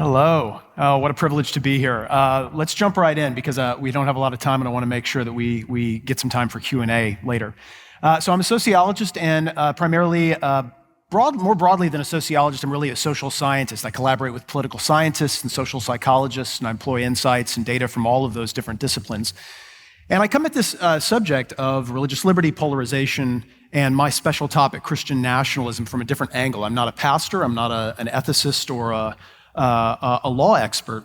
Hello. Oh, what a privilege to be here. Let's jump right in because we don't have a lot of time and I want to make sure that we get some time for Q&A later. So I'm a sociologist and primarily, more broadly than a sociologist, I'm really a social scientist. I collaborate with political scientists and social psychologists, and I employ insights and data from all of those different disciplines. And I come at this subject of religious liberty, polarization, and my special topic, Christian nationalism, from a different angle. I'm not a pastor, I'm not an ethicist or a law expert.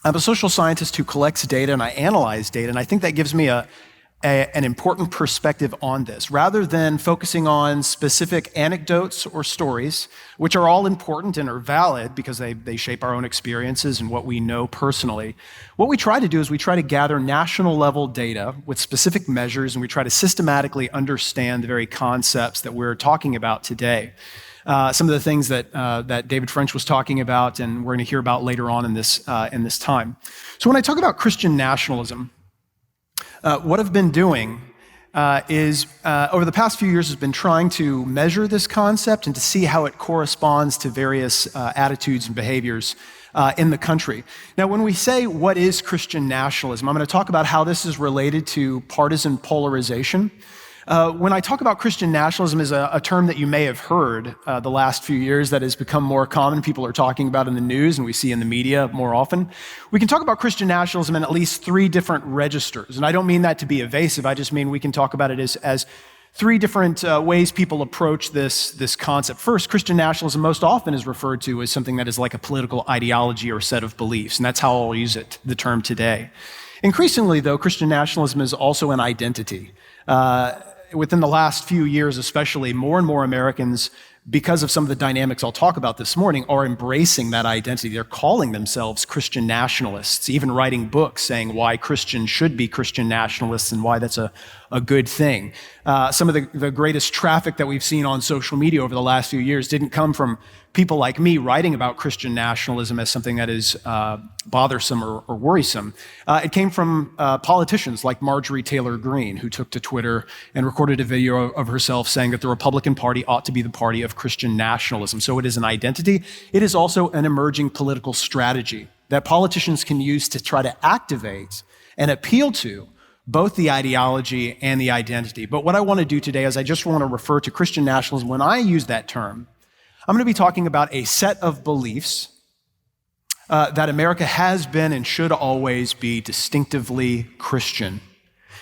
I'm a social scientist who collects data and I analyze data, and I think that gives me an important perspective on this. Rather than focusing on specific anecdotes or stories, which are all important and are valid because they shape our own experiences and what we know personally, what we try to do is we try to gather national level data with specific measures, and we try to systematically understand the very concepts that we're talking about today. Some of the things that David French was talking about, and we're going to hear about later on in this time. So when I talk about Christian nationalism, what I've been doing is over the past few years has been trying to measure this concept and to see how it corresponds to various attitudes and behaviors in the country. Now, when we say what is Christian nationalism, I'm going to talk about how this is related to partisan polarization. When I talk about Christian nationalism is a term that you may have heard the last few years that has become more common. People are talking about in the news and we see in the media more often. We can talk about Christian nationalism in at least three different registers. And I don't mean that to be evasive. I just mean we can talk about it as three different ways people approach this concept. First, Christian nationalism most often is referred to as something that is like a political ideology or set of beliefs. And that's how I'll use the term today. Increasingly, though, Christian nationalism is also an identity. Within the last few years especially, more and more Americans, because of some of the dynamics I'll talk about this morning, are embracing that identity. They're calling themselves Christian nationalists, even writing books saying why Christians should be Christian nationalists and why that's a good thing. Some of the greatest traffic that we've seen on social media over the last few years didn't come from people like me writing about Christian nationalism as something that is bothersome or worrisome. It came from politicians like Marjorie Taylor Greene, who took to Twitter and recorded a video of herself saying that the Republican Party ought to be the party of Christian nationalism. So it is an identity. It is also an emerging political strategy that politicians can use to try to activate and appeal to both the ideology and the identity. But what I want to do today is I just want to refer to Christian nationalism. When I use that term, I'm going to be talking about a set of beliefs that America has been and should always be distinctively Christian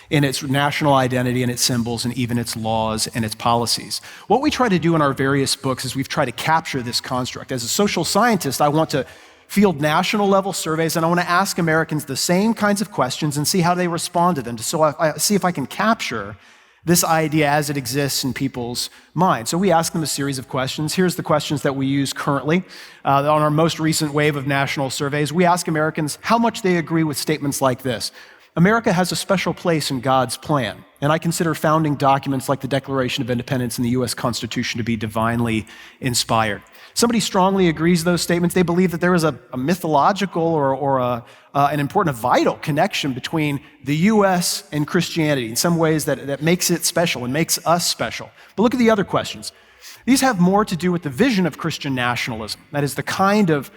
in its national identity and its symbols and even its laws and its policies. What we try to do in our various books is we've tried to capture this construct. As a social scientist, I want to field national level surveys and I want to ask Americans the same kinds of questions and see how they respond to them, so I see if I can capture this idea as it exists in people's minds. So we ask them a series of questions. Here's the questions that we use currently on our most recent wave of national surveys. We ask Americans how much they agree with statements like this. America has a special place in God's plan, and I consider founding documents like the Declaration of Independence and the U.S. Constitution to be divinely inspired. Somebody strongly agrees with those statements. They believe that there is a mythological or an important, a vital connection between the U.S. and Christianity in some ways that makes it special and makes us special. But look at the other questions. These have more to do with the vision of Christian nationalism. That is the kind of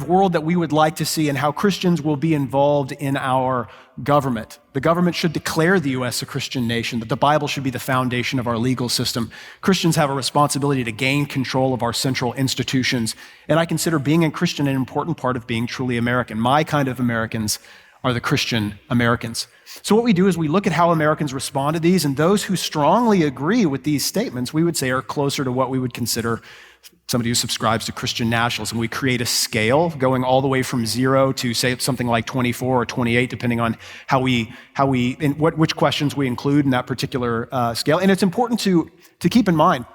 world that we would like to see and how Christians will be involved in our government. The government should declare the U.S. a Christian nation, that the Bible should be the foundation of our legal system. Christians have a responsibility to gain control of our central institutions. And I consider being a Christian an important part of being truly American. My kind of Americans are the Christian Americans. So what we do is we look at how Americans respond to these, and those who strongly agree with these statements, we would say are closer to what we would consider somebody who subscribes to Christian nationalism. We create a scale going all the way from 0 to say something like 24 or 28, depending on which questions we include in that particular scale. And it's important to keep in mind,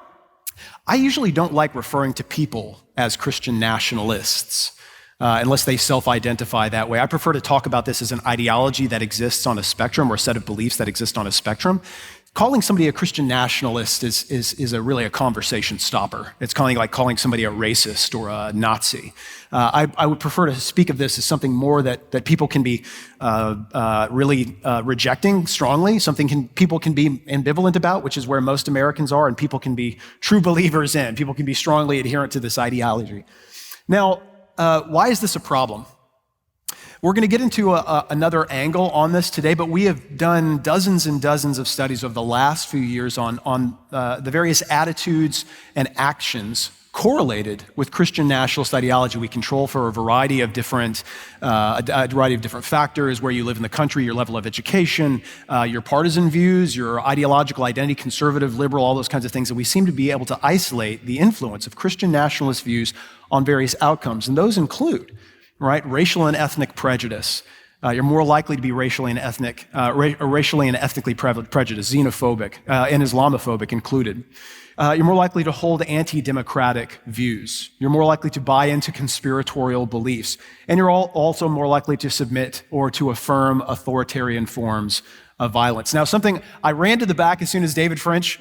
I usually don't like referring to people as Christian nationalists. Unless they self-identify that way. I prefer to talk about this as an ideology that exists on a spectrum or a set of beliefs that exist on a spectrum. Calling somebody a Christian nationalist is really a conversation stopper. It's kind of like calling somebody a racist or a Nazi. I would prefer to speak of this as something more that people can be really rejecting strongly, something people can be ambivalent about, which is where most Americans are, and people can be true believers in. People can be strongly adherent to this ideology. Now, why is this a problem? We're going to get into another angle on this today, but we have done dozens and dozens of studies over the last few years on the various attitudes and actions correlated with Christian nationalist ideology. We control for a variety of different factors: where you live in the country, your level of education, your partisan views, your ideological identity, conservative, liberal, all those kinds of things. And we seem to be able to isolate the influence of Christian nationalist views on various outcomes. And those include, right, racial and ethnic prejudice. You're more likely to be racially and ethnically prejudiced, xenophobic, and Islamophobic included. You're more likely to hold anti-democratic views. You're more likely to buy into conspiratorial beliefs. And you're also more likely to submit or to affirm authoritarian forms of violence. Now, something I ran to the back as soon as David French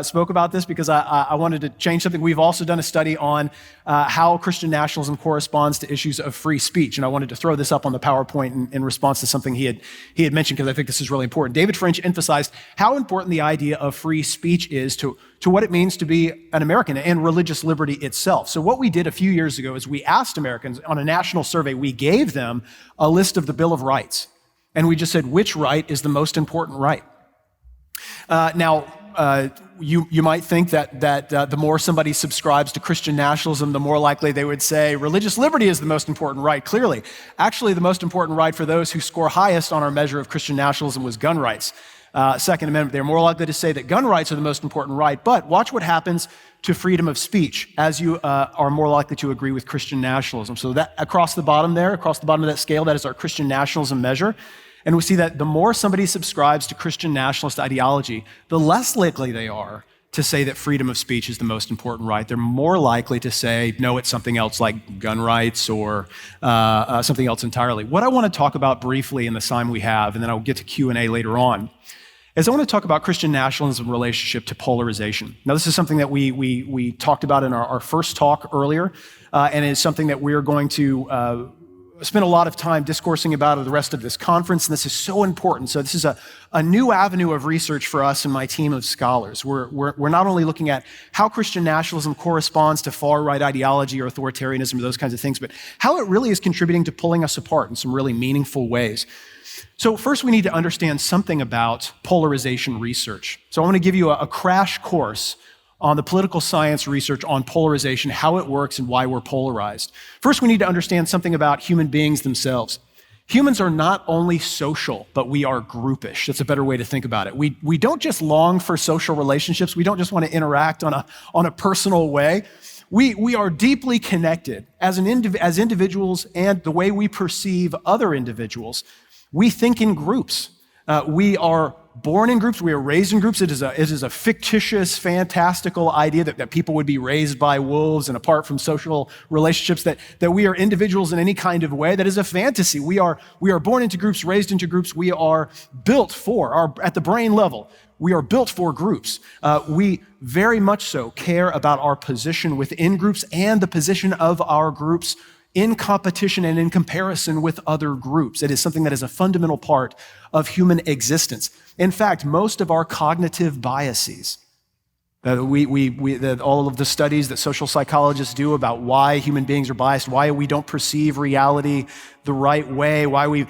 spoke about this, because I wanted to change something. We've also done a study on how Christian nationalism corresponds to issues of free speech, and I wanted to throw this up on the PowerPoint in response to something he had mentioned, because I think this is really important. David French emphasized how important the idea of free speech is to what it means to be an American and religious liberty itself. So what we did a few years ago is we asked Americans on a national survey. We gave them a list of the Bill of Rights. And we just said, which right is the most important right? You might think that the more somebody subscribes to Christian nationalism, the more likely they would say religious liberty is the most important right. Clearly, actually, the most important right for those who score highest on our measure of Christian nationalism was gun rights. Second Amendment, they're more likely to say that gun rights are the most important right. But watch what happens to freedom of speech as you are more likely to agree with Christian nationalism. So that across the bottom of that scale, that is our Christian nationalism measure. And we see that the more somebody subscribes to Christian nationalist ideology, the less likely they are to say that freedom of speech is the most important right. They're more likely to say, no, it's something else like gun rights or something else entirely. What I want to talk about briefly in the time we have, and then I'll get to Q&A later on, is I want to talk about Christian nationalism relationship to polarization. Now, this is something that we talked about in our first talk earlier, and it's something that we're going to spend a lot of time discoursing about the rest of this conference, and this is so important. So this is a new avenue of research for us and my team of scholars. We're not only looking at how Christian nationalism corresponds to far-right ideology or authoritarianism or those kinds of things, but how it really is contributing to pulling us apart in some really meaningful ways. So first, we need to understand something about polarization research. So I want to give you a crash course on the political science research on polarization, how it works and why we're polarized. First, we need to understand something about human beings themselves. Humans are not only social, but we are groupish. That's a better way to think about it. We don't just long for social relationships. We don't just want to interact on a personal way. We are deeply connected as individuals, and the way we perceive other individuals. We think in groups. We are born in groups. We are raised in groups. It is a fictitious, fantastical idea that people would be raised by wolves and apart from social relationships, that we are individuals in any kind of way. That is a fantasy. We are born into groups, raised into groups. We are built at the brain level, we are built for groups. We very much so care about our position within groups and the position of our groups in competition and in comparison with other groups. It is something that is a fundamental part of human existence. In fact, most of our cognitive biases, all of the studies that social psychologists do about why human beings are biased, why we don't perceive reality the right way, why we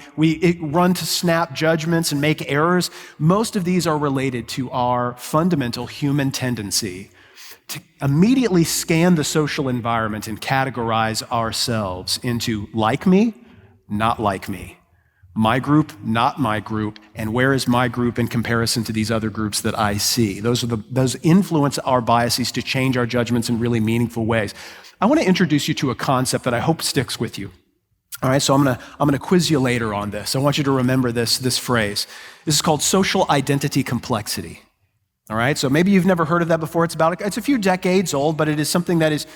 run to snap judgments and make errors, most of these are related to our fundamental human tendency to immediately scan the social environment and categorize ourselves into like me, not like me, my group, not my group, and where is my group in comparison to these other groups that I see. Those influence our biases to change our judgments in really meaningful ways. I want to introduce you to a concept that I hope sticks with you. All right, so I'm gonna quiz you later on this. I want you to remember this phrase. This is called social identity complexity. All right, so maybe you've never heard of that before. It's a few decades old, but it is something that has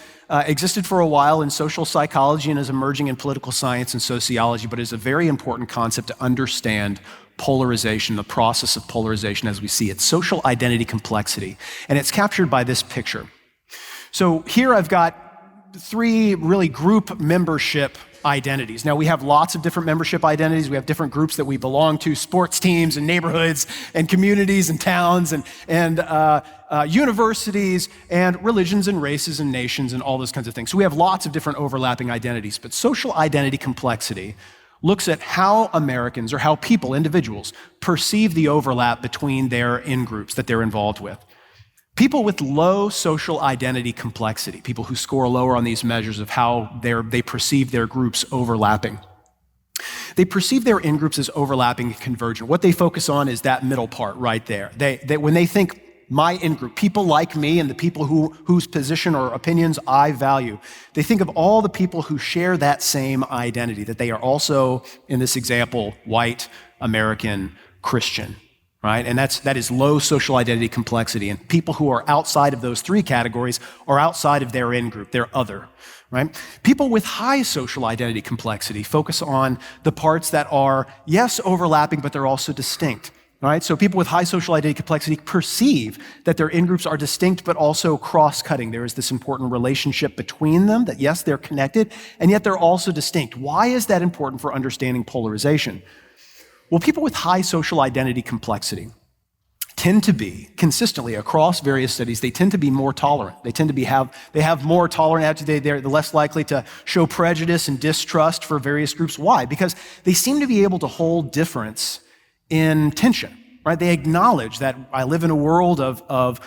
existed for a while in social psychology and is emerging in political science and sociology, but is a very important concept to understand polarization, the process of polarization as we see it, social identity complexity. And it's captured by this picture. So here I've got three really group membership identities. Now, we have lots of different membership identities. We have different groups that we belong to, sports teams and neighborhoods and communities and towns and universities and religions and races and nations and all those kinds of things. So we have lots of different overlapping identities. But social identity complexity looks at how Americans or how people, individuals, perceive the overlap between their in-groups that they're involved with. People with low social identity complexity, people who score lower on these measures of how they perceive their groups overlapping, they perceive their in-groups as overlapping and convergent. What they focus on is that middle part right there. When they think my in-group, people like me and the people whose position or opinions I value, they think of all the people who share that same identity, that they are also, in this example, white, American, Christian. Right? And that is low social identity complexity. And people who are outside of those three categories are outside of their in-group, they're other. Right? People with high social identity complexity focus on the parts that are, yes, overlapping, but they're also distinct. Right? So people with high social identity complexity perceive that their in-groups are distinct, but also cross-cutting. There is this important relationship between them that, yes, they're connected, and yet they're also distinct. Why is that important for understanding polarization? Well, people with high social identity complexity tend to be, consistently across various studies, they tend to be more tolerant. They tend to have more tolerant attitude. They're less likely to show prejudice and distrust for various groups. Why? Because they seem to be able to hold difference in tension. Right? They acknowledge that I live in a world of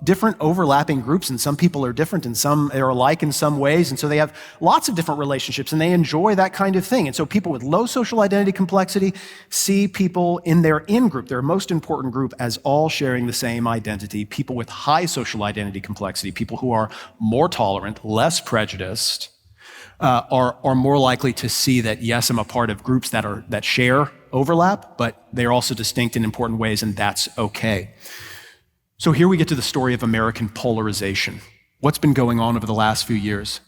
different overlapping groups, and some people are different and some are alike in some ways, and so they have lots of different relationships, and they enjoy that kind of thing. And so people with low social identity complexity see people in their in-group, their most important group, as all sharing the same identity. People with high social identity complexity, people who are more tolerant, less prejudiced, are more likely to see that, yes, I'm a part of groups that share overlap, but they're also distinct in important ways, and that's okay. So here we get to the story of American polarization. What's been going on over the last few years?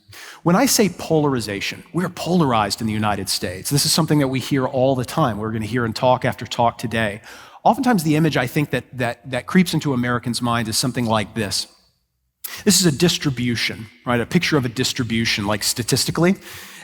When I say polarization, we're polarized in the United States. This is something that we hear all the time. We're going to hear in talk after talk today. Oftentimes the image I think that creeps into Americans' minds is something like this. This is a distribution, right? A picture of a distribution, like statistically.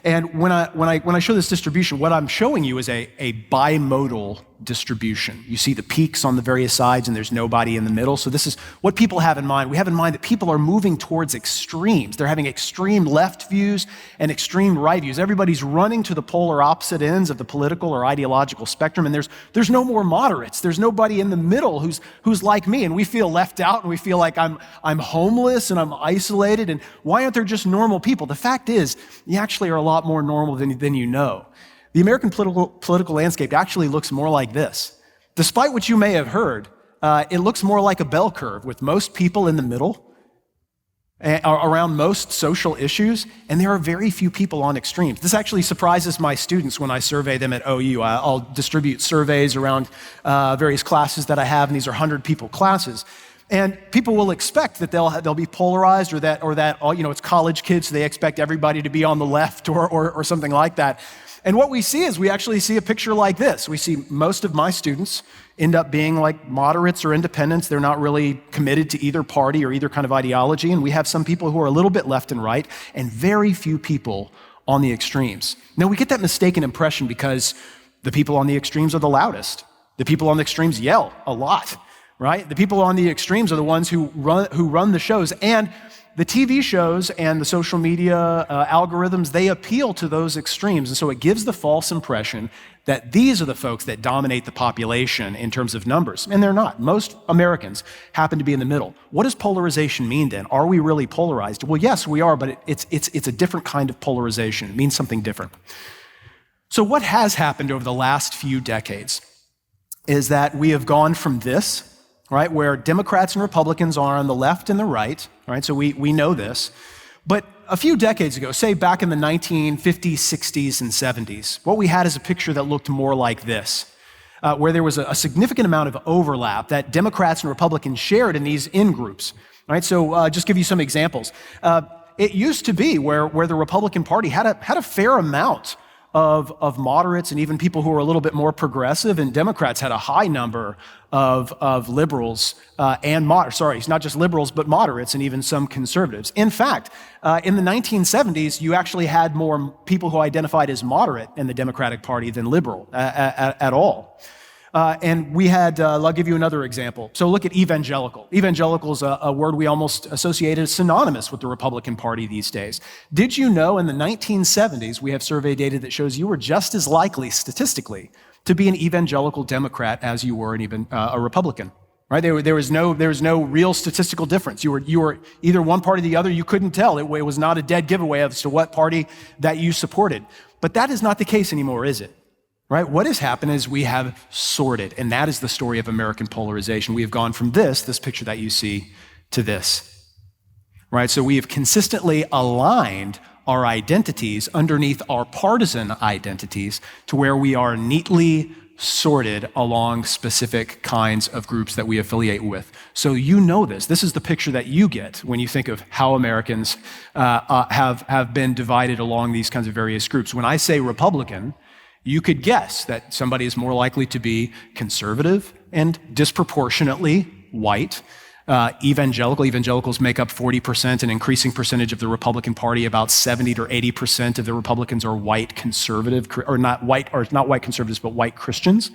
And when I show this distribution, what I'm showing you is a bimodal distribution. You see the peaks on the various sides and there's nobody in the middle. So this is what people have in mind. We have in mind that people are moving towards extremes. They're having extreme left views and extreme right views. Everybody's running to the polar opposite ends of the political or ideological spectrum, and there's no more moderates. There's nobody in the middle who's like me, and we feel left out and we feel like I'm homeless and I'm isolated, and why aren't there just normal people? The fact is, you actually are a lot more normal than you know. The American political landscape actually looks more like this. Despite what you may have heard, it looks more like a bell curve with most people in the middle around most social issues, and there are very few people on extremes. This actually surprises my students when I survey them at OU. I'll distribute surveys around various classes that I have, and these are 100-people classes. And people will expect that they'll be polarized or that it's college kids, so they expect everybody to be on the left or something like that. And what we see is we actually see a picture like this. We see most of my students end up being like moderates or independents. They're not really committed to either party or either kind of ideology. And we have some people who are a little bit left and right, and very few people on the extremes. Now, we get that mistaken impression because the people on the extremes are the loudest. The people on the extremes yell a lot, right? The people on the extremes are the ones who run the shows. And the TV shows and the social media algorithms, they appeal to those extremes. And so it gives the false impression that these are the folks that dominate the population in terms of numbers. And they're not. Most Americans happen to be in the middle. What does polarization mean then? Are we really polarized? Well, yes, we are, but it's a different kind of polarization. It means something different. So what has happened over the last few decades is that we have gone from this, right, where Democrats and Republicans are on the left and the right, right? So we know this. But a few decades ago, say back in the 1950s, 60s, and 70s, what we had is a picture that looked more like this, where there was a significant amount of overlap that Democrats and Republicans shared in these in-groups, right? So just give you some examples. It used to be where the Republican Party had a fair amount of moderates and even people who are a little bit more progressive, and Democrats had a high number of liberals and moderates. Sorry, it's not just liberals, but moderates and even some conservatives. In fact, in the 1970s, you actually had more people who identified as moderate in the Democratic Party than liberal at all. And we had, I'll give you another example. So look at evangelical. Evangelical is a word we almost associate as synonymous with the Republican Party these days. Did you know in the 1970s, we have survey data that shows you were just as likely statistically to be an evangelical Democrat as you were a Republican, right? There was no real statistical difference. You were either one party or the other. You couldn't tell. It was not a dead giveaway as to what party that you supported. But that is not the case anymore, is it? Right? What has happened is we have sorted, and that is the story of American polarization. We have gone from this picture that you see, to this. Right? So we have consistently aligned our identities underneath our partisan identities to where we are neatly sorted along specific kinds of groups that we affiliate with. So you know this. This is the picture that you get when you think of how Americans have been divided along these kinds of various groups. When I say Republican, you could guess that somebody is more likely to be conservative and disproportionately white. Evangelicals make up 40%, an increasing percentage of the Republican Party. About 70 to 80% of the Republicans are white conservative, or not white conservatives, but white Christians.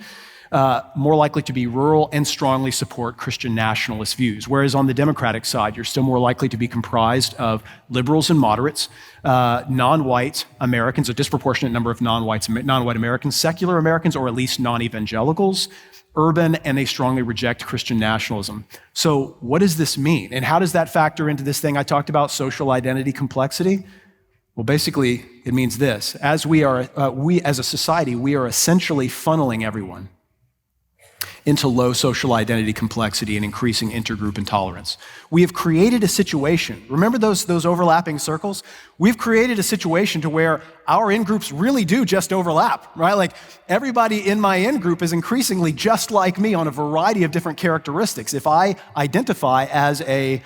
More likely to be rural and strongly support Christian nationalist views. Whereas on the Democratic side, you're still more likely to be comprised of liberals and moderates, non-white Americans, a disproportionate number of non-white Americans, secular Americans, or at least non-evangelicals, urban, and they strongly reject Christian nationalism. So what does this mean? And how does that factor into this thing I talked about, social identity complexity? Well, basically, it means this. As we as a society, we are essentially funneling everyone into low social identity complexity and increasing intergroup intolerance. We have created a situation, remember those overlapping circles? We've created a situation to where our in-groups really do just overlap, right? Like everybody in my in-group is increasingly just like me on a variety of different characteristics. If I identify as a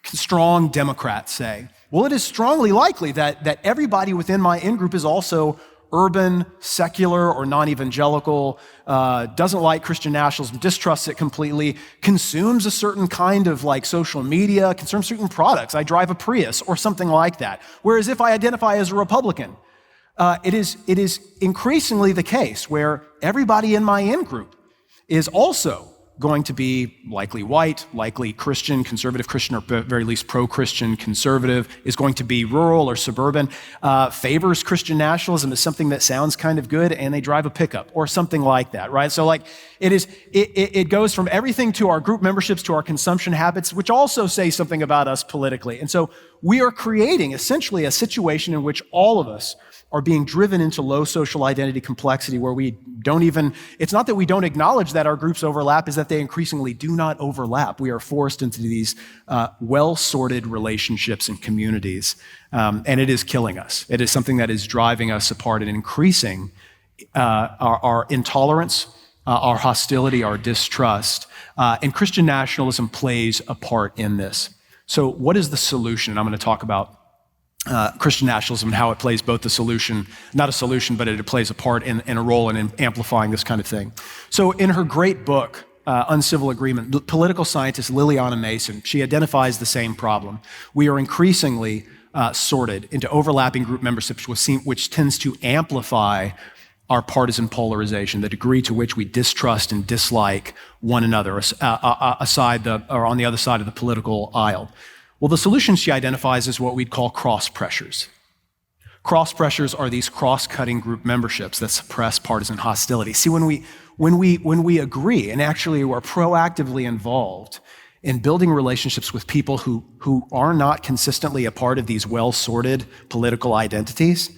strong Democrat, say, well, it is strongly likely that everybody within my in-group is also urban, secular, or non-evangelical, doesn't like Christian nationalism, distrusts it completely, consumes a certain kind of like social media, consumes certain products. I drive a Prius or something like that. Whereas if I identify as a Republican, it is increasingly the case where everybody in my in-group is also going to be likely white, likely Christian, conservative Christian, or at very least pro-Christian conservative, is going to be rural or suburban, favors Christian nationalism as something that sounds kind of good, and they drive a pickup or something like that, right? So like it goes from everything to our group memberships to our consumption habits, which also say something about us politically. And so we are creating essentially a situation in which all of us are being driven into low social identity complexity where we don't even, it's not that we don't acknowledge that our groups overlap, is that they increasingly do not overlap. We are forced into these well-sorted relationships and communities, and it is killing us. It is something that is driving us apart and increasing our intolerance, our hostility, our distrust, and Christian nationalism plays a part in this. So what is the solution? And I'm going to talk about Christian nationalism and how it plays both the solution, not a solution, but it plays a part in a role in amplifying this kind of thing. So in her great book, Uncivil Agreement, the political scientist Liliana Mason, she identifies the same problem. We are increasingly sorted into overlapping group memberships, which tends to amplify our partisan polarization, the degree to which we distrust and dislike one another on the other side of the political aisle. Well, the solution she identifies is what we'd call cross pressures. Cross pressures are these cross-cutting group memberships that suppress partisan hostility. See, when we agree and actually are proactively involved in building relationships with people who are not consistently a part of these well-sorted political identities,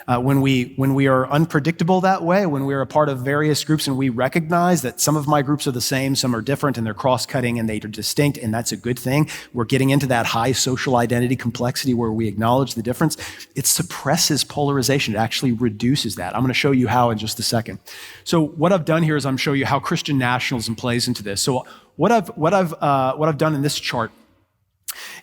when we are unpredictable that way, when we're a part of various groups and we recognize that some of my groups are the same, some are different, and they're cross-cutting and they're distinct, and that's a good thing. We're getting into that high social identity complexity where we acknowledge the difference. It suppresses polarization. It actually reduces that. I'm going to show you how in just a second. So what I've done here is I'm showing you how Christian nationalism plays into this. So what I've done in this chart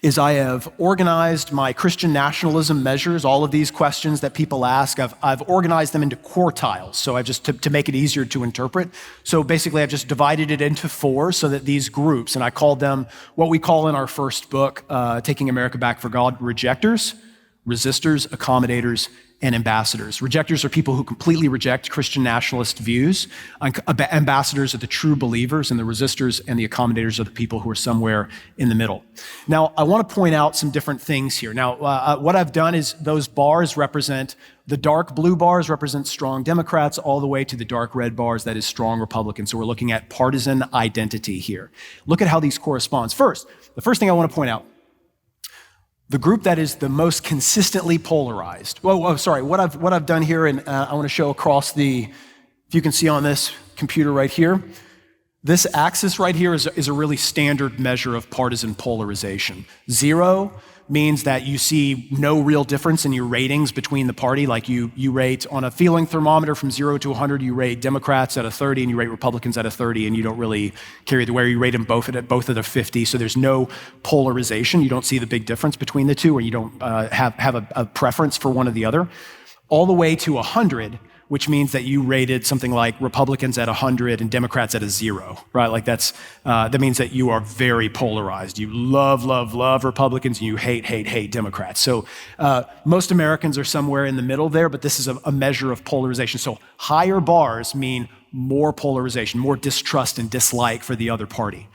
is I have organized my Christian nationalism measures, all of these questions that people ask, I've organized them into quartiles. So I've just, to make it easier to interpret. So basically I've just divided it into 4 so that these groups, and I called them what we call in our first book, Taking America Back for God, rejectors, resistors, accommodators, and ambassadors. Rejectors are people who completely reject Christian nationalist views. Ambassadors are the true believers, and the resistors and the accommodators are the people who are somewhere in the middle. Now, I want to point out some different things here. Now, what I've done is those bars represent, the dark blue bars represent strong Democrats all the way to the dark red bars, that is strong Republicans. So we're looking at partisan identity here. Look at how these correspond. First, the first thing I want to point out, the group that is the most consistently polarized. What I've done here, and I want to show across if you can see on this computer right here, this axis right here is a really standard measure of partisan polarization. 0 means that you see no real difference in your ratings between the party. Like you rate on a feeling thermometer from 0 to 100, you rate Democrats at a 30 and you rate Republicans at a 30, and you don't really care either way. You rate them both at a 50, so there's no polarization. You don't see the big difference between the two, or you don't have a preference for one or the other. All the way to 100, which means that you rated something like Republicans at 100 and Democrats at a 0, right? Like that means that you are very polarized. You love Republicans and you hate Democrats. So most Americans are somewhere in the middle there, but this is a measure of polarization. So higher bars mean more polarization, more distrust and dislike for the other party.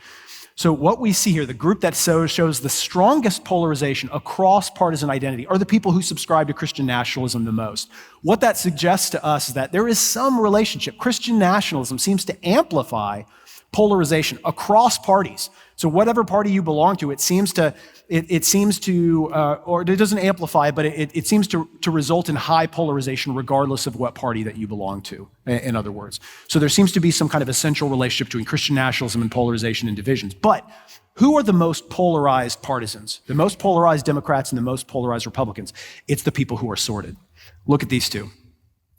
So what we see here, the group that shows the strongest polarization across partisan identity are the people who subscribe to Christian nationalism the most. What that suggests to us is that there is some relationship. Christian nationalism seems to amplify polarization across parties. So whatever party you belong to, it doesn't amplify, but it seems to result in high polarization regardless of what party that you belong to, in other words. So there seems to be some kind of essential relationship between Christian nationalism and polarization and divisions. But who are the most polarized partisans? The most polarized Democrats and the most polarized Republicans? It's the people who are sorted. Look at these two.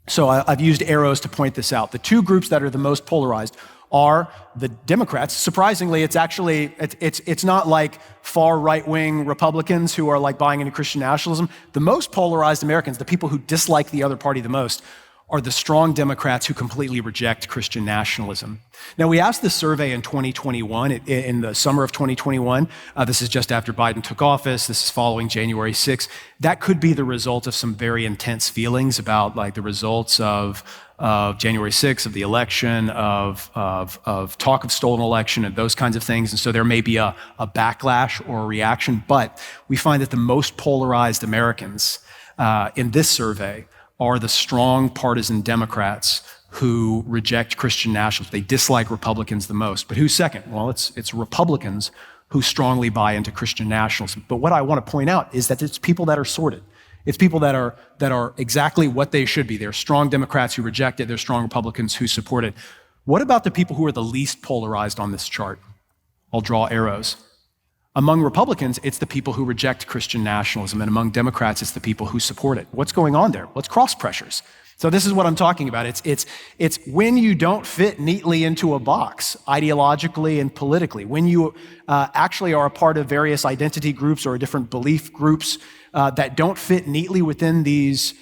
So I've used arrows to point this out. The two groups that are the most polarized are the Democrats. Surprisingly, it's not like far right-wing Republicans who are like buying into Christian nationalism. The most polarized Americans, the people who dislike the other party the most, are the strong Democrats who completely reject Christian nationalism. Now, we asked this survey in 2021, in the summer of 2021. This is just after Biden took office. This is following January 6th. That could be the result of some very intense feelings about like the results of January 6th, of the election, of talk of stolen election and those kinds of things. And so there may be a backlash or a reaction, but we find that the most polarized Americans in this survey are the strong partisan Democrats who reject Christian nationalism. They dislike Republicans the most. But who's second? Well, it's Republicans who strongly buy into Christian nationalism. But what I want to point out is that it's people that are sorted. It's people that are exactly what they should be. They're strong Democrats who reject it. They're strong Republicans who support it. What about the people who are the least polarized on this chart? I'll draw arrows. Among Republicans, it's the people who reject Christian nationalism, and among Democrats, it's the people who support it. What's going on there? Well, it's cross pressures. So this is what I'm talking about. It's when you don't fit neatly into a box, ideologically and politically, when you actually are a part of various identity groups or different belief groups that don't fit neatly within these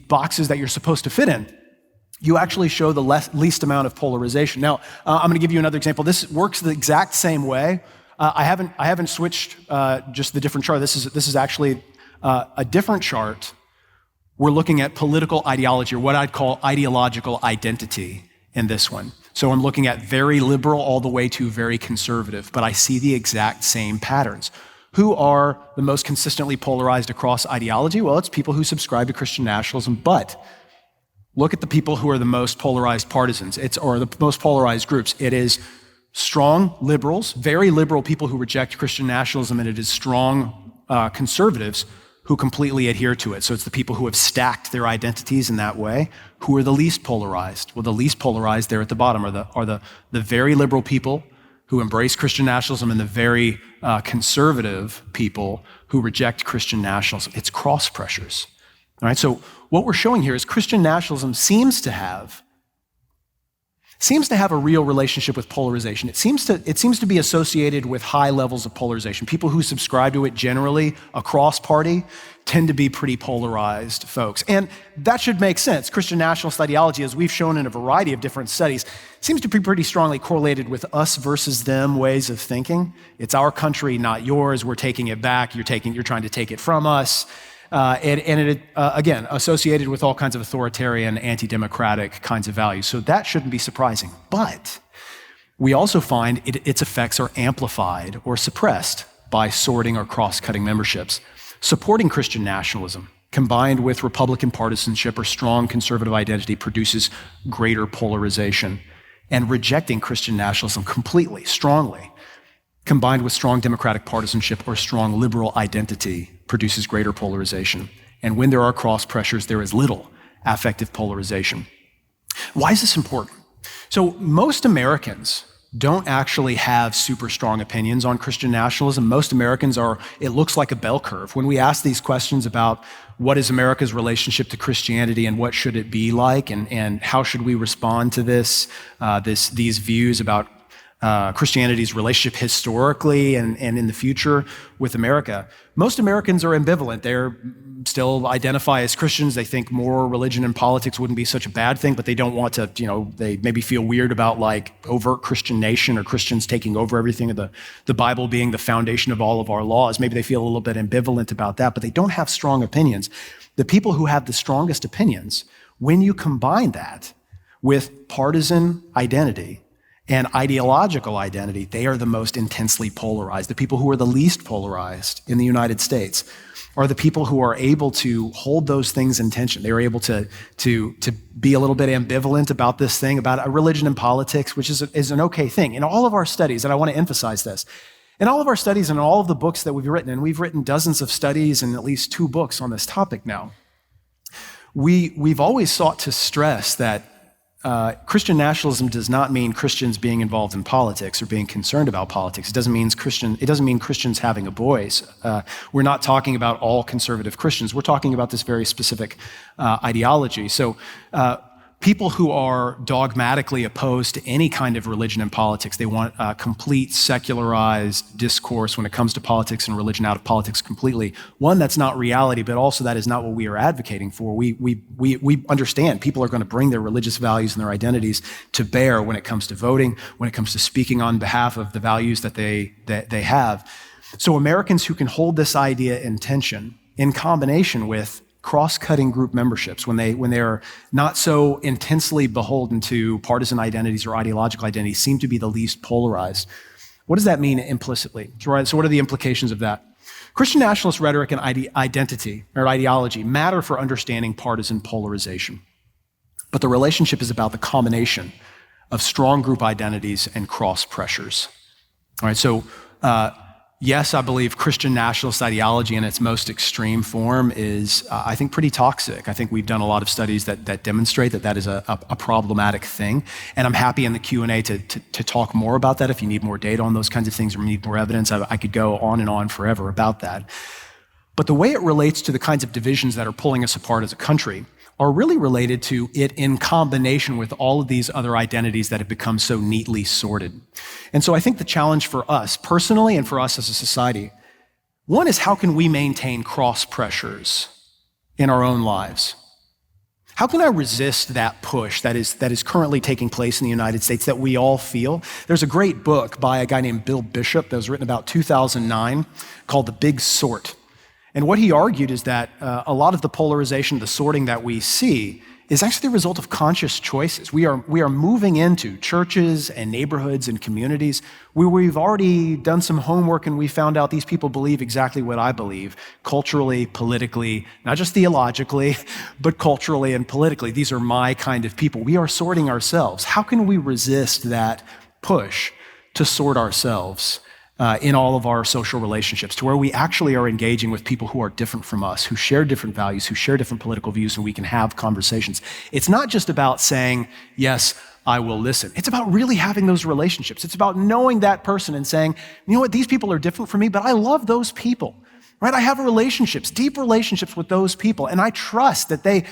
boxes that you're supposed to fit in, you actually show the least amount of polarization. Now, I'm going to give you another example. This works the exact same way. I haven't switched just the different chart. This is actually a different chart. We're looking at political ideology, or what I'd call ideological identity in this one. So I'm looking at very liberal all the way to very conservative, but I see the exact same patterns. Who are the most consistently polarized across ideology? Well, it's people who subscribe to Christian nationalism, but look at the people who are the most polarized partisans, or the most polarized groups. It is strong liberals, very liberal people who reject Christian nationalism, and it is strong conservatives who completely adhere to it. So it's the people who have stacked their identities in that way who are the least polarized. Well, the least polarized there at the bottom are the very liberal people who embrace Christian nationalism and the very conservative people who reject Christian nationalism. It's cross pressures. All right, so what we're showing here is Christian nationalism seems to have seems to have a real relationship with polarization. It seems to be associated with high levels of polarization. People who subscribe to it generally across party tend to be pretty polarized folks. And that should make sense. Christian nationalist ideology, as we've shown in a variety of different studies, seems to be pretty strongly correlated with us versus them ways of thinking. It's our country, not yours. We're taking it back. You're trying to take it from us. Again, associated with all kinds of authoritarian, anti-democratic kinds of values. So that shouldn't be surprising. But we also find its effects are amplified or suppressed by sorting or cross-cutting memberships. Supporting Christian nationalism, combined with Republican partisanship or strong conservative identity, produces greater polarization. And rejecting Christian nationalism completely, strongly, combined with strong democratic partisanship or strong liberal identity, produces greater polarization. And when there are cross pressures, there is little affective polarization. Why is this important? So most Americans don't actually have super strong opinions on Christian nationalism. Most Americans it looks like a bell curve. When we ask these questions about what is America's relationship to Christianity and what should it be like and how should we respond to these views about Christianity's relationship historically and in the future with America, most Americans are ambivalent. They're still identify as Christians. They think more religion and politics wouldn't be such a bad thing, but they don't want to, they maybe feel weird about like overt Christian nation or Christians taking over everything, of the Bible being the foundation of all of our laws. Maybe they feel a little bit ambivalent about that, but they don't have strong opinions. The people who have the strongest opinions, when you combine that with partisan identity and ideological identity, they are the most intensely polarized. The people who are the least polarized in the United States are the people who are able to hold those things in tension. They are able to be a little bit ambivalent about this thing, about a religion and politics, which is an okay thing. In all of our studies, and I want to emphasize this, in all of our studies and all of the books that we've written, and we've written dozens of studies and at least 2 books on this topic now, we've always sought to stress that Christian nationalism does not mean Christians being involved in politics or being concerned about politics. It doesn't mean Christians having a voice. We're not talking about all conservative Christians. We're talking about this very specific ideology. So people who are dogmatically opposed to any kind of religion and politics, they want a complete secularized discourse when it comes to politics and religion, out of politics completely. One, that's not reality, but also that is not what we are advocating for. We understand people are going to bring their religious values and their identities to bear when it comes to voting, when it comes to speaking on behalf of the values that they have. So Americans who can hold this idea in tension in combination with cross-cutting group memberships, when they are not so intensely beholden to partisan identities or ideological identities, seem to be the least polarized. What does that mean implicitly? So what are the implications of that? Christian nationalist rhetoric and ideology matter for understanding partisan polarization. But the relationship is about the combination of strong group identities and cross pressures. All right, so yes, I believe Christian nationalist ideology in its most extreme form is, I think, pretty toxic. I think we've done a lot of studies that demonstrate that is a problematic thing. And I'm happy in the Q&A to talk more about that. If you need more data on those kinds of things or need more evidence, I could go on and on forever about that. But the way it relates to the kinds of divisions that are pulling us apart as a country are really related to it in combination with all of these other identities that have become so neatly sorted. And so I think the challenge for us personally and for us as a society, one is how can we maintain cross pressures in our own lives? How can I resist that push that is currently taking place in the United States that we all feel? There's a great book by a guy named Bill Bishop that was written about 2009 called The Big Sort. And what he argued is that a lot of the polarization, the sorting that we see, is actually the result of conscious choices. We are moving into churches and neighborhoods and communities where we've already done some homework and we found out these people believe exactly what I believe, culturally, politically, not just theologically, but culturally and politically. These are my kind of people. We are sorting ourselves. How can we resist that push to sort ourselves in all of our social relationships, to where we actually are engaging with people who are different from us, who share different values, who share different political views, and we can have conversations. It's not just about saying, yes, I will listen. It's about really having those relationships. It's about knowing that person and saying, you know what, these people are different from me, but I love those people. right? I have relationships, deep relationships with those people, and I trust that they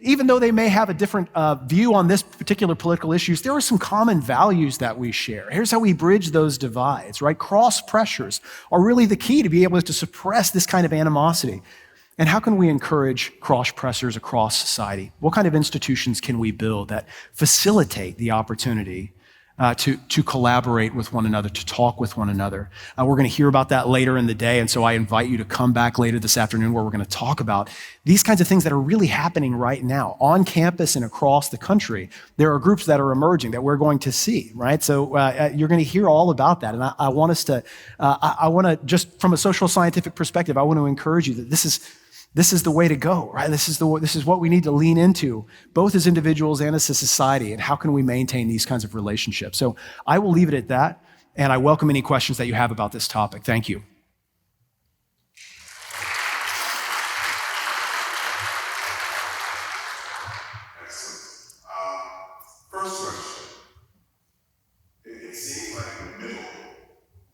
even though they may have a different view on this particular political issues, there are some common values that we share. Here's how we bridge those divides, right? Cross pressures are really the key to be able to suppress this kind of animosity. And how can we encourage cross pressures across society? What kind of institutions can we build that facilitate the opportunity to collaborate with one another, to talk with one another? We're going to hear about that later in the day, and so I invite you to come back later this afternoon where we're going to talk about these kinds of things that are really happening right now on campus and across the country. There are groups that are emerging that we're going to see, right? So you're going to hear all about that, and I want us to, I want to, just from a social scientific perspective, I want to encourage you that this is the way to go, right? This is what we need to lean into, both as individuals and as a society, and how can we maintain these kinds of relationships? So I will leave it at that, and I welcome any questions that you have about this topic. Thank you. First question. It seems like the middle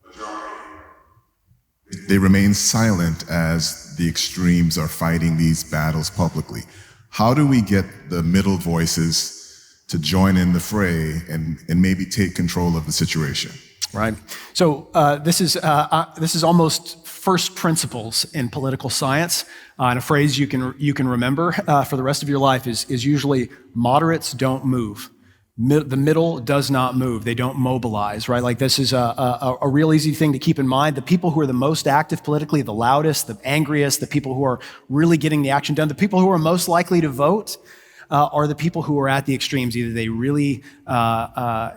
majority, they remain silent as the extremes are fighting these battles publicly. How do we get the middle voices to join in the fray and maybe take control of the situation? Right. So this is almost first principles in political science, and a phrase you can remember for the rest of your life is usually moderates don't move. The middle does not move. They don't mobilize, right? Like this is a real easy thing to keep in mind. The people who are the most active politically, the loudest, the angriest, the people who are really getting the action done, the people who are most likely to vote are the people who are at the extremes. Either they really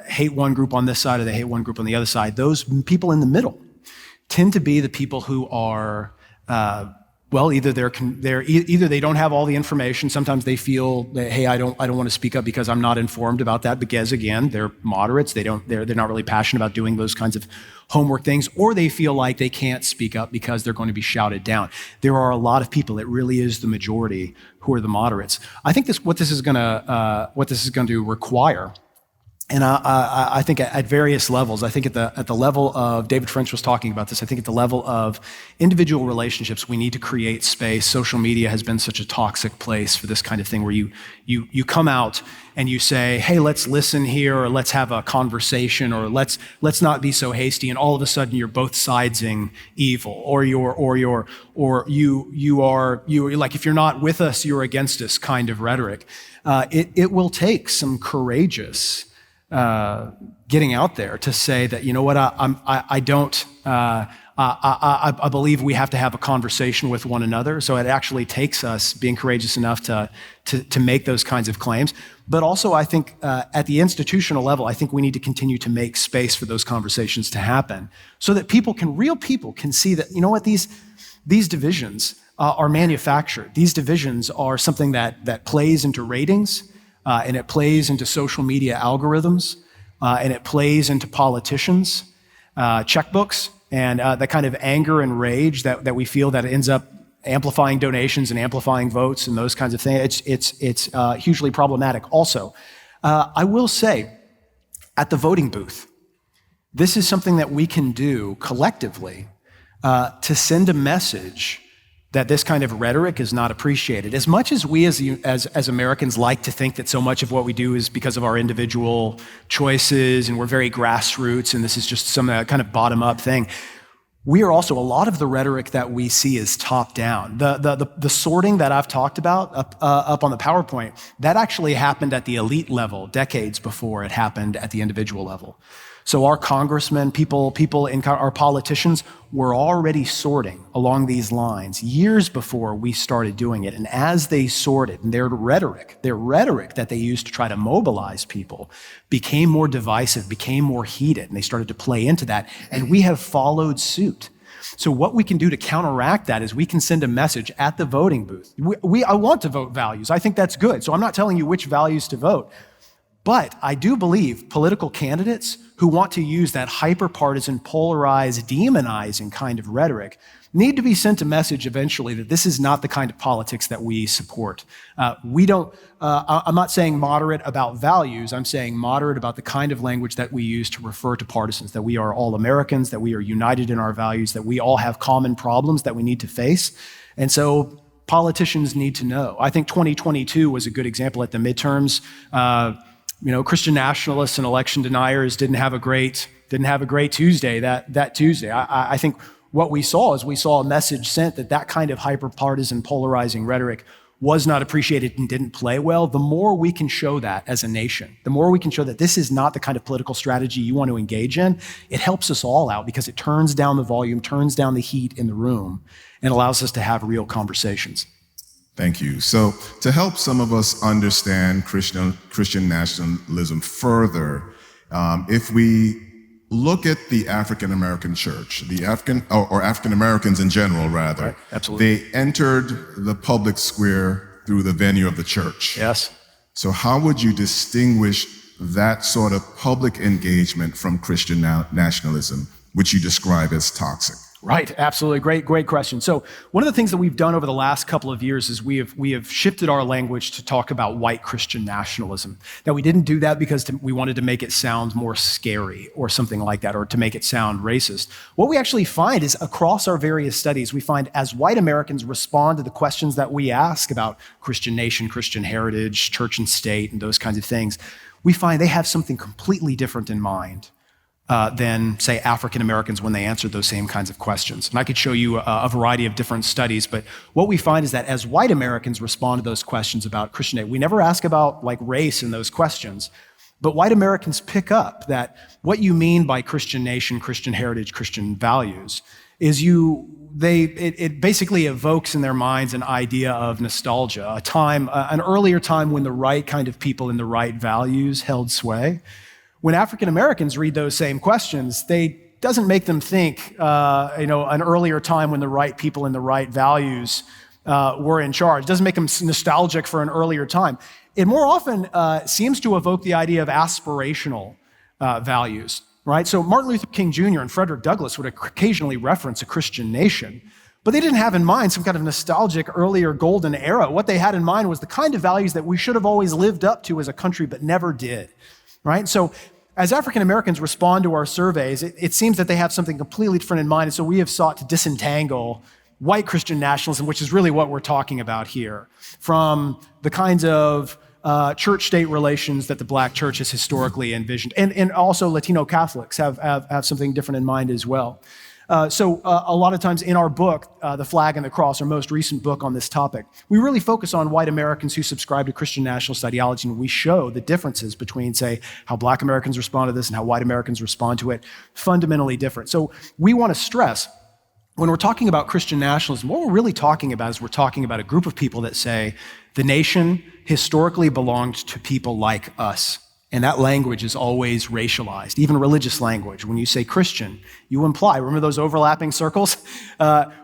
hate one group on this side or they hate one group on the other side. Those people in the middle tend to be the people who are either they don't have all the information. Sometimes they feel that, hey, I don't want to speak up because I'm not informed about that. Because again, they're moderates. They're not really passionate about doing those kinds of homework things, or they feel like they can't speak up because they're going to be shouted down. There are a lot of people. It really is the majority who are the moderates. I think what this is going to require. And I think at various levels, I think at the level of, David French was talking about this, I think at the level of individual relationships, we need to create space. Social media has been such a toxic place for this kind of thing where you come out and you say, hey, let's listen here, or let's have a conversation, or let's not be so hasty, and all of a sudden you're both sidesing evil, or you're like, if you're not with us, you're against us kind of rhetoric. It will take some courageous getting out there to say that, you know what, I believe we have to have a conversation with one another. So it actually takes us being courageous enough to make those kinds of claims. But also, I think at the institutional level, I think we need to continue to make space for those conversations to happen, so that real people can see that, you know what, these divisions are manufactured. These divisions are something that plays into ratings. And it plays into social media algorithms, and it plays into politicians' checkbooks, and the kind of anger and rage that we feel that ends up amplifying donations and amplifying votes and those kinds of things. It's hugely problematic. Also, I will say, at the voting booth, this is something that we can do collectively to send a message that this kind of rhetoric is not appreciated. As much as we as Americans like to think that so much of what we do is because of our individual choices, and we're very grassroots, and this is just some kind of bottom-up thing, we are also, a lot of the rhetoric that we see is top-down. The sorting that I've talked about up on the PowerPoint, that actually happened at the elite level decades before it happened at the individual level. So our congressmen, people in our politicians were already sorting along these lines years before we started doing it. And as they sorted, and their rhetoric that they used to try to mobilize people became more divisive, became more heated, and they started to play into that. And we have followed suit. So what we can do to counteract that is we can send a message at the voting booth. I want to vote values. I think that's good. So I'm not telling you which values to vote. But I do believe political candidates who want to use that hyper-partisan, polarized, demonizing kind of rhetoric need to be sent a message eventually that this is not the kind of politics that we support. I'm not saying moderate about values, I'm saying moderate about the kind of language that we use to refer to partisans, that we are all Americans, that we are united in our values, that we all have common problems that we need to face. And so politicians need to know. I think 2022 was a good example at the midterms. Christian nationalists and election deniers didn't have a great Tuesday that Tuesday. I think what we saw is a message sent that kind of hyper-partisan, polarizing rhetoric was not appreciated and didn't play well. The more we can show that as a nation, the more we can show that this is not the kind of political strategy you want to engage in, it helps us all out because it turns down the volume, turns down the heat in the room, and allows us to have real conversations. Thank you. So to help some of us understand Christian nationalism further, if we look at the African American church, or African Americans in general, rather. Right. Absolutely. They entered the public square through the venue of the church. Yes. So how would you distinguish that sort of public engagement from Christian nationalism, which you describe as toxic? Right, absolutely. Great question. So one of the things that we've done over the last couple of years is we have shifted our language to talk about white Christian nationalism. Now, we didn't do that because we wanted to make it sound more scary or something like that, or to make it sound racist. What we actually find is across our various studies, we find as white Americans respond to the questions that we ask about Christian nation, Christian heritage, church and state, and those kinds of things, we find they have something completely different in mind than, say, African Americans when they answered those same kinds of questions. And I could show you a variety of different studies, but what we find is that as white Americans respond to those questions about Christianity, we never ask about like race in those questions, but white Americans pick up that what you mean by Christian nation, Christian heritage, Christian values is it basically evokes in their minds an idea of nostalgia, an earlier time when the right kind of people and the right values held sway. When African Americans read those same questions, doesn't make them think, an earlier time when the right people and the right values were in charge. It doesn't make them nostalgic for an earlier time. It more often seems to evoke the idea of aspirational values, right? So Martin Luther King Jr. and Frederick Douglass would occasionally reference a Christian nation, but they didn't have in mind some kind of nostalgic earlier golden era. What they had in mind was the kind of values that we should have always lived up to as a country, but never did, right? So as African Americans respond to our surveys, it seems that they have something completely different in mind, and so we have sought to disentangle white Christian nationalism, which is really what we're talking about here, from the kinds of church-state relations that the Black church has historically envisioned. And also Latino Catholics have something different in mind as well. So a lot of times in our book, The Flag and the Cross, our most recent book on this topic, we really focus on white Americans who subscribe to Christian nationalist ideology, and we show the differences between, say, how Black Americans respond to this and how white Americans respond to it, fundamentally different. So we want to stress, when we're talking about Christian nationalism, what we're really talking about is we're talking about a group of people that say the nation historically belonged to people like us. And that language is always racialized, even religious language. When you say Christian, you imply, remember those overlapping circles?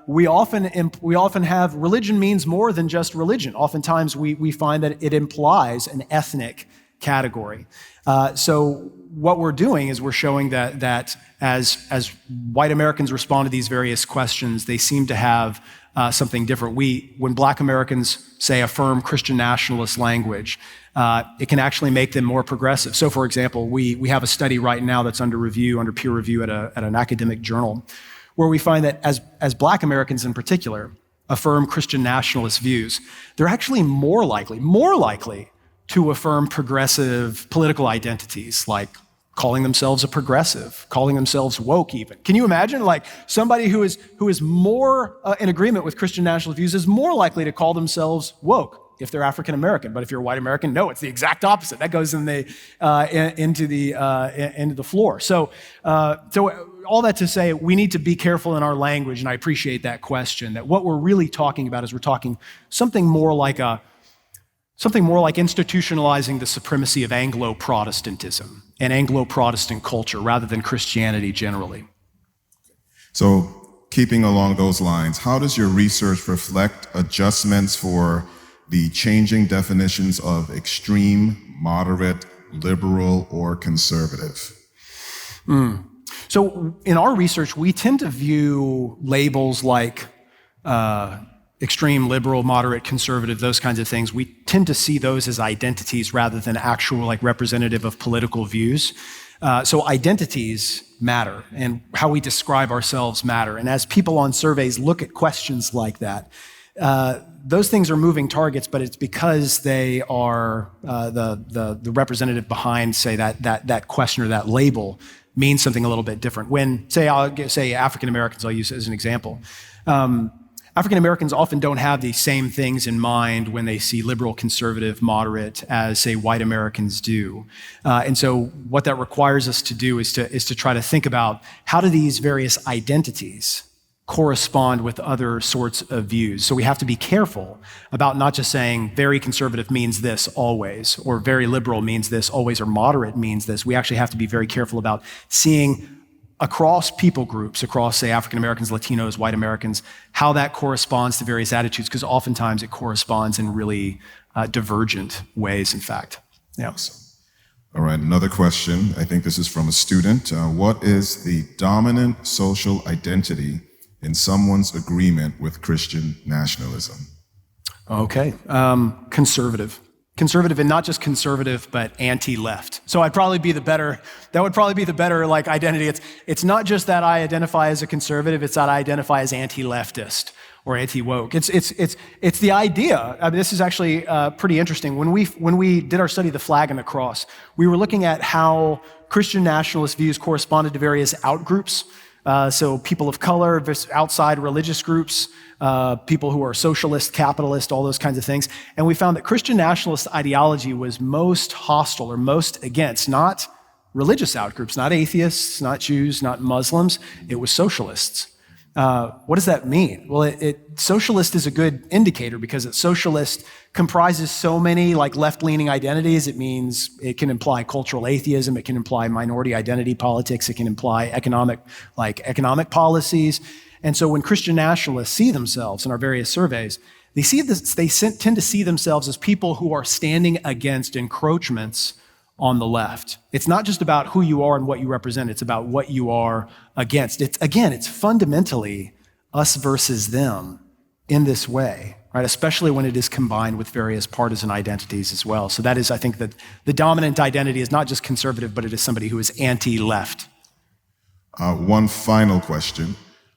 We often have religion means more than just religion. Oftentimes we find that it implies an ethnic category. So what we're doing is we're showing that as white Americans respond to these various questions, they seem to have something different. When Black Americans say affirm Christian nationalist language, it can actually make them more progressive. So for example, we have a study right now that's under peer review at an academic journal, where we find that as Black Americans in particular affirm Christian nationalist views, they're actually more likely to affirm progressive political identities, like calling themselves a progressive, calling themselves woke even. Can you imagine, like, somebody who is more in agreement with Christian national views is more likely to call themselves woke if they're African American, but if you're white American, no, it's the exact opposite. That goes into the floor. So all that to say, we need to be careful in our language, and I appreciate that question. That what we're really talking about is we're talking something more like institutionalizing the supremacy of Anglo-Protestantism and Anglo-Protestant culture rather than Christianity generally. So keeping along those lines, how does your research reflect adjustments for the changing definitions of extreme, moderate, liberal or conservative? So in our research, we tend to view labels like extreme liberal, moderate, conservative, those kinds of things. We tend to see those as identities rather than actual like representative of political views. So identities matter, and how we describe ourselves matter. And as people on surveys look at questions like that, those things are moving targets, but it's because they are the representative behind, say, that question or that label means something a little bit different. When, say African Americans, I'll use as an example. African Americans often don't have the same things in mind when they see liberal, conservative, moderate as, say, white Americans do. And so what that requires us to do is to try to think about how do these various identities correspond with other sorts of views. So we have to be careful about not just saying very conservative means this always, or very liberal means this always, or moderate means this. We actually have to be very careful about seeing across people groups, across, say, African Americans, Latinos, white Americans, how that corresponds to various attitudes, because oftentimes it corresponds in really divergent ways, in fact. Yeah. All right, another question. I think this is from a student. What is the dominant social identity in someone's agreement with Christian nationalism? Okay, conservative. Conservative, and not just conservative, but anti-left. So that would probably be the better like identity. It's not just that I identify as a conservative, it's that I identify as anti-leftist or anti-woke. It's the idea. I mean, this is actually pretty interesting. When we did our study, The Flag and the Cross, we were looking at how Christian nationalist views corresponded to various outgroups. So people of color, outside religious groups, people who are socialist, capitalist, all those kinds of things. And we found that Christian nationalist ideology was most hostile or most against, not religious outgroups, not atheists, not Jews, not Muslims. It was socialists. What does that mean? Well, socialist is a good indicator because socialist comprises so many like left-leaning identities. It means it can imply cultural atheism. It can imply minority identity politics. It can imply economic policies. And so when Christian nationalists see themselves in our various surveys, they tend to see themselves as people who are standing against encroachments on the left. It's not just about who you are and what you represent. It's about what you are against. It's fundamentally us versus them in this way, right? Especially when it is combined with various partisan identities as well. So that is, I think, that the dominant identity is not just conservative, but it is somebody who is anti-left. One final question.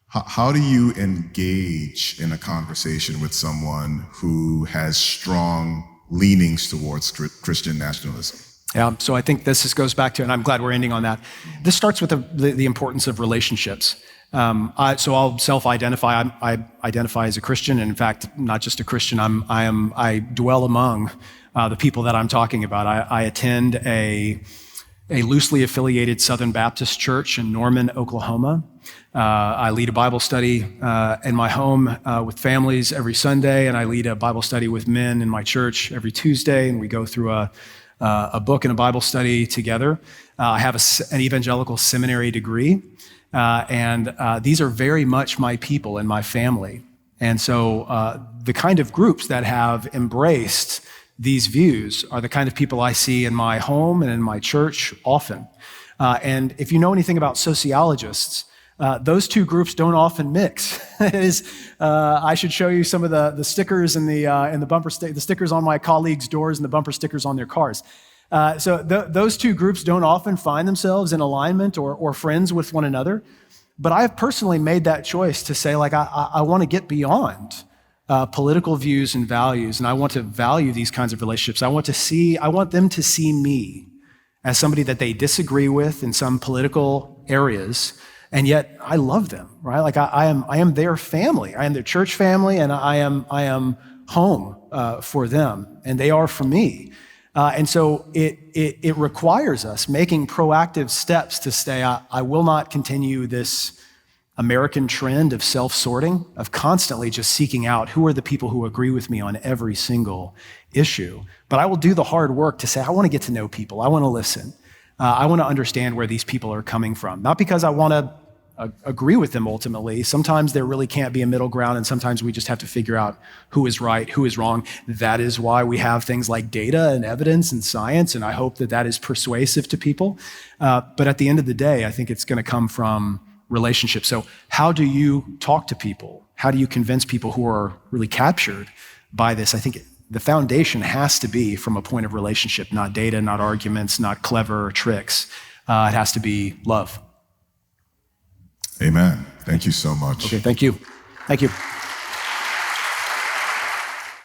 How do you engage in a conversation with someone who has strong leanings towards Christian nationalism? Yeah, so I think this goes back to, and I'm glad we're ending on that. This starts with the importance of relationships. So I'll self-identify. I identify as a Christian, and in fact, not just a Christian. I dwell among the people that I'm talking about. I attend a loosely affiliated Southern Baptist church in Norman, Oklahoma. I lead a Bible study in my home with families every Sunday, and I lead a Bible study with men in my church every Tuesday, and we go through a book and a Bible study together. I have an evangelical seminary degree, and these are very much my people and my family. And so the kind of groups that have embraced these views are the kind of people I see in my home and in my church often. And if you know anything about sociologists, those two groups don't often mix. I should show you some of the stickers and the bumper the stickers on my colleagues' doors and the bumper stickers on their cars. So those two groups don't often find themselves in alignment or friends with one another. But I've personally made that choice to say, like, I want to get beyond political views and values, and I want to value these kinds of relationships. I want them to see me as somebody that they disagree with in some political areas, and yet I love them, right? Like I am their family. I am their church family, and I am home for them, and they are for me. And so it requires us making proactive steps to say, I will not continue this American trend of self-sorting, of constantly just seeking out who are the people who agree with me on every single issue. But I will do the hard work to say, I want to get to know people. I want to listen. I want to understand where these people are coming from. Not because I want to agree with them ultimately. Sometimes there really can't be a middle ground, and sometimes we just have to figure out who is right, who is wrong. That is why we have things like data and evidence and science, and I hope that that is persuasive to people. But at the end of the day, I think it's going to come from relationships. So how do you talk to people? How do you convince people who are really captured by this? I think the foundation has to be from a point of relationship, not data, not arguments, not clever tricks. It has to be love. Amen. Thank you so much. Okay, thank you. Thank you.